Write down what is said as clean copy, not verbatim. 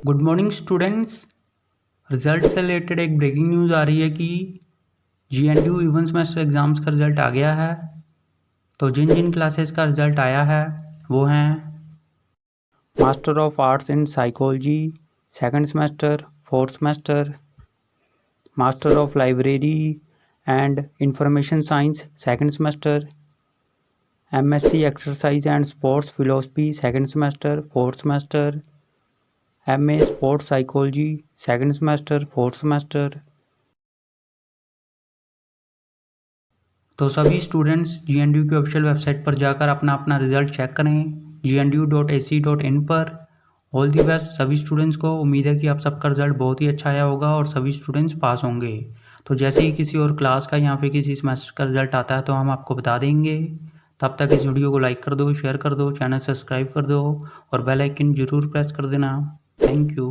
Good morning students. Result से related एक breaking news आ रही है कि GNDU इवन सेमेस्टर एग्ज़ाम्स का रिज़ल्ट आ गया है। तो जिन जिन क्लासेस का रिज़ल्ट आया है वो हैं master of arts in psychology second semester, fourth semester, master of library and information science second semester, MSc exercise and sports philosophy second semester, fourth semester, MA sports psychology second semester, fourth semester. तो सभी students GNDU की official website पर जाकर अपना अपना result check करें gnu.ac.in पर। All the best सभी स्टूडेंट्स को। उम्मीद है कि आप सबका रिजल्ट बहुत ही अच्छा आया होगा और सभी स्टूडेंट्स पास होंगे। तो जैसे ही किसी और क्लास का या फिर किसी सेमेस्टर का रिजल्ट आता है तो हम आपको बता देंगे। तब तक इस वीडियो को लाइक कर दो, शेयर कर दो, चैनल सब्सक्राइब कर दो और बेल आइकन ज़रूर प्रेस कर देना। Thank you.